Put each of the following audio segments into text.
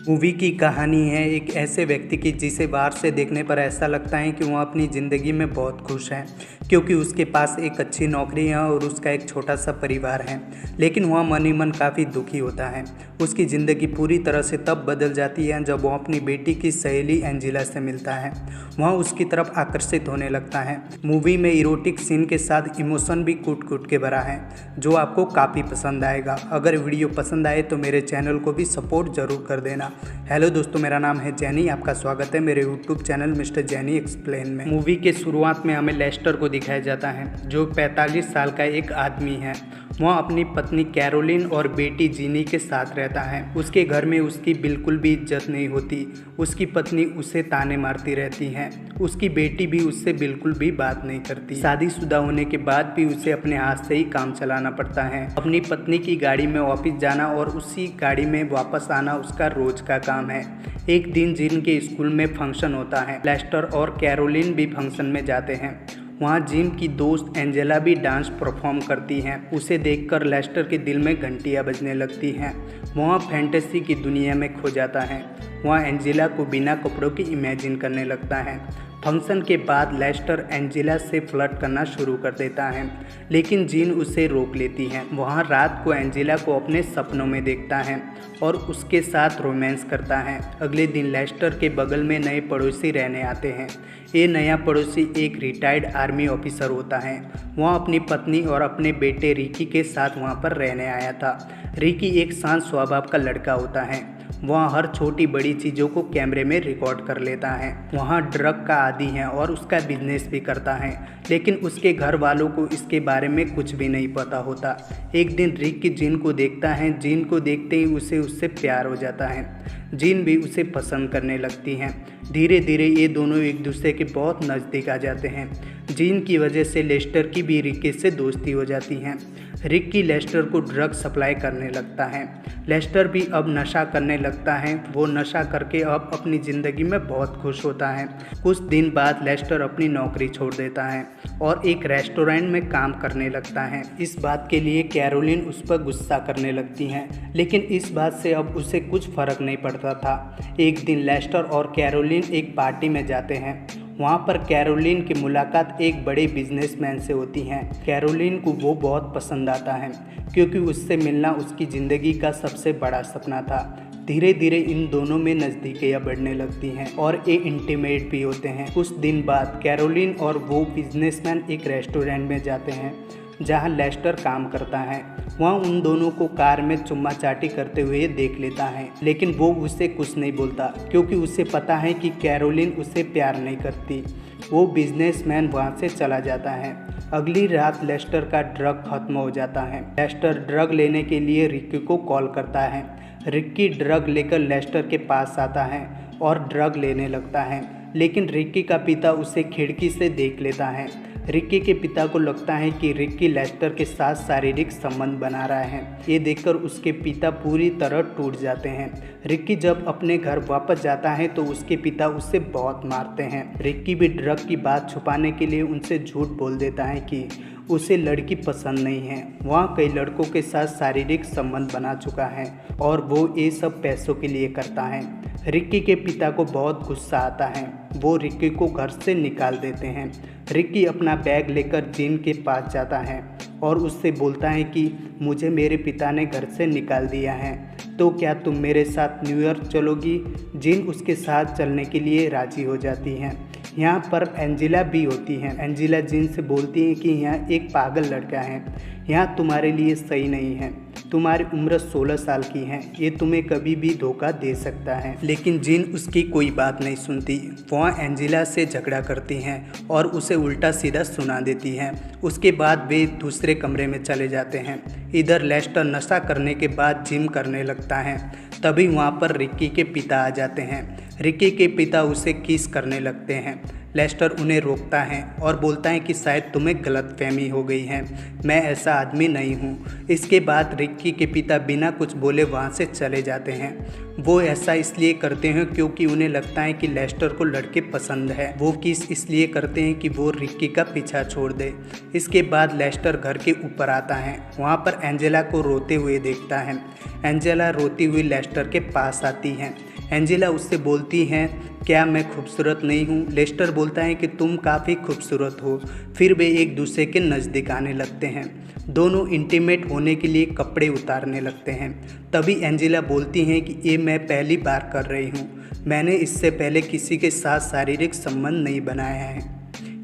Movie की कहानी है एक ऐसे व्यक्ति की जिसे बाहर से देखने पर ऐसा लगता है कि वह अपनी ज़िंदगी में बहुत खुश है, क्योंकि उसके पास एक अच्छी नौकरी है और उसका एक छोटा सा परिवार है। लेकिन वह मन ही मन काफ़ी दुखी होता है। उसकी ज़िंदगी पूरी तरह से तब बदल जाती है जब वह अपनी बेटी की सहेली एंजेला से मिलता है। वह उसकी तरफ आकर्षित होने लगता है। मूवी में इरोटिक सीन के साथ इमोशन भी कूट कूट के भरा है, जो आपको काफ़ी पसंद आएगा। अगर वीडियो पसंद आए तो मेरे चैनल को भी सपोर्ट ज़रूर कर देना। हेलो दोस्तों, मेरा नाम है जैनी। आपका स्वागत है मेरे यूट्यूब चैनल मिस्टर जैनी एक्सप्लेन में। मूवी के शुरुआत में हमें लेस्टर को दिखाया जाता है, जो 45 साल का एक आदमी है। वह अपनी पत्नी कैरोलिन और बेटी जीनी के साथ रहता है। उसके घर में उसकी बिल्कुल भी इज्जत नहीं होती। उसकी पत्नी उसे ताने मारती रहती है। उसकी बेटी भी उससे बिल्कुल भी बात नहीं करती। शादीशुदा होने के बाद भी उसे अपने हाथ से ही काम चलाना पड़ता है। अपनी पत्नी की गाड़ी में ऑफिस जाना और उसी गाड़ी में वापस आना उसका रोज का काम है। एक दिन जीन के स्कूल में फंक्शन होता है। लेस्टर और कैरोलिन भी फंक्शन में जाते हैं। वहाँ जिम की दोस्त एंजेला भी डांस परफॉर्म करती हैं। उसे देखकर लेस्टर के दिल में घंटियाँ बजने लगती हैं। वह फैंटेसी की दुनिया में खो जाता है। वह एंजेला को बिना कपड़ों की इमेजिन करने लगता है। फंक्शन के बाद लेस्टर एंजेला से फ्लर्ट करना शुरू कर देता है, लेकिन जीन उसे रोक लेती है। वहाँ रात को एंजेला को अपने सपनों में देखता है और उसके साथ रोमांस करता है। अगले दिन लेस्टर के बगल में नए पड़ोसी रहने आते हैं। ये नया पड़ोसी एक रिटायर्ड आर्मी ऑफिसर होता है। वह अपनी पत्नी और अपने बेटे रिकी के साथ वहाँ पर रहने आया था। रिकी एक शांत स्वभाव का लड़का होता है। वह हर छोटी बड़ी चीज़ों को कैमरे में रिकॉर्ड कर लेता है। वह ड्रग का आदी है और उसका बिजनेस भी करता है, लेकिन उसके घर वालों को इसके बारे में कुछ भी नहीं पता होता। एक दिन रिकी जीन को देखता है। जीन को देखते ही उसे उससे प्यार हो जाता है। जीन भी उसे पसंद करने लगती हैं। धीरे धीरे ये दोनों एक दूसरे के बहुत नज़दीक आ जाते हैं। जीन की वजह से लेस्टर की भी रिकी से दोस्ती हो जाती है। रिकी लेस्टर को ड्रग सप्लाई करने लगता है। लेस्टर भी अब नशा करने लगता है। वो नशा करके अब अपनी ज़िंदगी में बहुत खुश होता है। कुछ दिन बाद लेस्टर अपनी नौकरी छोड़ देता है और एक रेस्टोरेंट में काम करने लगता है। इस बात के लिए कैरोलिन उस पर गुस्सा करने लगती हैं, लेकिन इस बात से अब उसे कुछ फ़र्क नहीं पड़ता था। एक दिन लेस्टर और कैरोलिन एक पार्टी में जाते हैं। वहाँ पर कैरोलिन की मुलाकात एक बड़े बिजनेसमैन से होती है। कैरोलिन को वो बहुत पसंद आता है, क्योंकि उससे मिलना उसकी ज़िंदगी का सबसे बड़ा सपना था। धीरे धीरे इन दोनों में नज़दीकियाँ बढ़ने लगती हैं और ये इंटीमेट भी होते हैं। कुछ दिन बाद कैरोलिन और वो बिजनेसमैन एक रेस्टोरेंट में जाते हैं जहाँ लेस्टर काम करता है। वह उन दोनों को कार में चुम्मा चाटी करते हुए देख लेता है, लेकिन वो उसे कुछ नहीं बोलता, क्योंकि उसे पता है कि कैरोलिन उसे प्यार नहीं करती। वो बिजनेसमैन वहाँ से चला जाता है। अगली रात लेस्टर का ड्रग खत्म हो जाता है। लेस्टर ड्रग लेने के लिए रिकी को कॉल करता है। रिकी ड्रग लेकर लेस्टर के पास आता है और ड्रग लेने लगता है, लेकिन रिकी का पिता उसे खिड़की से देख लेता है। रिकी के पिता को लगता है कि रिकी लेस्टर के साथ शारीरिक संबंध बना रहा है। ये देखकर उसके पिता पूरी तरह टूट जाते हैं। रिकी जब अपने घर वापस जाता है तो उसके पिता उससे बहुत मारते हैं। रिकी भी ड्रग की बात छुपाने के लिए उनसे झूठ बोल देता है कि उसे लड़की पसंद नहीं है। वह कई लड़कों के साथ शारीरिक संबंध बना चुका है और वो ये सब पैसों के लिए करता है। रिकी के पिता को बहुत गुस्सा आता है। वो रिकी को घर से निकाल देते हैं। रिकी अपना बैग लेकर जीन के पास जाता है और उससे बोलता है कि मुझे मेरे पिता ने घर से निकाल दिया है, तो क्या तुम मेरे साथ न्यूयॉर्क चलोगी? जीन उसके साथ चलने के लिए राजी हो जाती हैं। यहाँ पर एंजेला भी होती हैं। एंजेला जीन से बोलती है कि यहाँ एक पागल लड़का है, यहाँ तुम्हारे लिए सही नहीं है। तुम्हारी उम्र 16 साल की है, ये तुम्हें कभी भी धोखा दे सकता है। लेकिन जीन उसकी कोई बात नहीं सुनती। वह एंजेला से झगड़ा करती हैं और उसे उल्टा सीधा सुना देती हैं। उसके बाद वे दूसरे कमरे में चले जाते हैं। इधर लेस्टर नशा करने के बाद जिम करने लगता है। तभी वहाँ पर रिकी के पिता आ जाते हैं। रिकी के पिता उसे किस करने लगते हैं। लेस्टर उन्हें रोकता है और बोलता है कि शायद तुम्हें गलतफहमी हो गई है, मैं ऐसा आदमी नहीं हूँ। इसके बाद रिकी के पिता बिना कुछ बोले वहाँ से चले जाते हैं। वो ऐसा इसलिए करते हैं क्योंकि उन्हें लगता है कि लेस्टर को लड़के पसंद है। वो किस इसलिए करते हैं कि वो रिकी का पीछा छोड़ दे। इसके बाद लेस्टर घर के ऊपर आता है। वहाँ पर एंजेला को रोते हुए देखता है। एंजेला रोती हुई लेस्टर के पास आती है। एंजेला उससे बोलती हैं, क्या मैं खूबसूरत नहीं हूँ? लेस्टर बोलता है कि तुम काफ़ी खूबसूरत हो। फिर वे एक दूसरे के नज़दीक आने लगते हैं। दोनों इंटीमेट होने के लिए कपड़े उतारने लगते हैं। तभी एंजेला बोलती हैं कि ये मैं पहली बार कर रही हूँ, मैंने इससे पहले किसी के साथ शारीरिक संबंध नहीं बनाया है।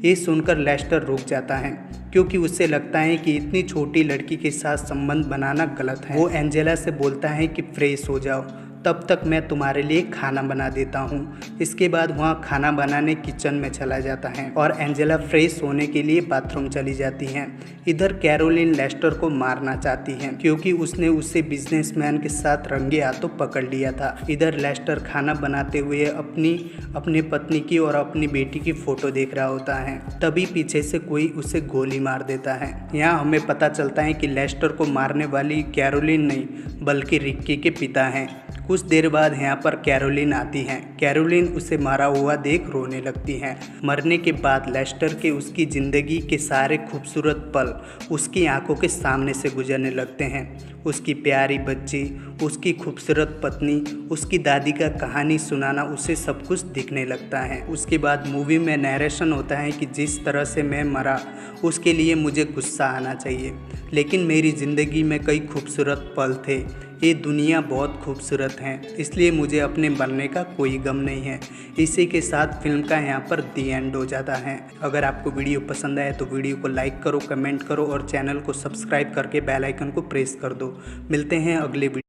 ये सुनकर लेस्टर रुक जाता है, क्योंकि उसे लगता है कि इतनी छोटी लड़की के साथ संबंध बनाना गलत है। वो एंजेला से बोलता है कि फ्रेश हो जाओ, तब तक मैं तुम्हारे लिए खाना बना देता हूँ। इसके बाद वहाँ खाना बनाने किचन में चला जाता है और एंजेला फ्रेश होने के लिए बाथरूम चली जाती हैं। इधर कैरोलिन लेस्टर को मारना चाहती है, क्योंकि उसने उसे बिजनेसमैन के साथ रंगे हाथों पकड़ लिया था। इधर लेस्टर खाना बनाते हुए अपनी पत्नी की और अपनी बेटी की फोटो देख रहा होता है। तभी पीछे से कोई उसे गोली मार देता है। यहाँ हमें पता चलता है कि लेस्टर को मारने वाली कैरोलिन नहीं, बल्कि रिक्की के पिता हैं। कुछ देर बाद यहाँ पर कैरोलिन आती हैं। कैरोलिन उसे मारा हुआ देख रोने लगती हैं। मरने के बाद लेस्टर के उसकी ज़िंदगी के सारे खूबसूरत पल उसकी आंखों के सामने से गुजरने लगते हैं। उसकी प्यारी बच्ची, उसकी खूबसूरत पत्नी, उसकी दादी का कहानी सुनाना, उसे सब कुछ दिखने लगता है। उसके बाद मूवी में नरेशन होता है कि जिस तरह से मैं मरा उसके लिए मुझे गुस्सा आना चाहिए, लेकिन मेरी ज़िंदगी में कई खूबसूरत पल थे। ये दुनिया बहुत खूबसूरत है, इसलिए मुझे अपने मरने का कोई गम नहीं है। इसी के साथ फिल्म का यहाँ पर दी एंड हो जाता है। अगर आपको वीडियो पसंद आए तो वीडियो को लाइक करो, कमेंट करो और चैनल को सब्सक्राइब करके बेल आइकन को प्रेस कर दो। मिलते हैं अगले वीडियो।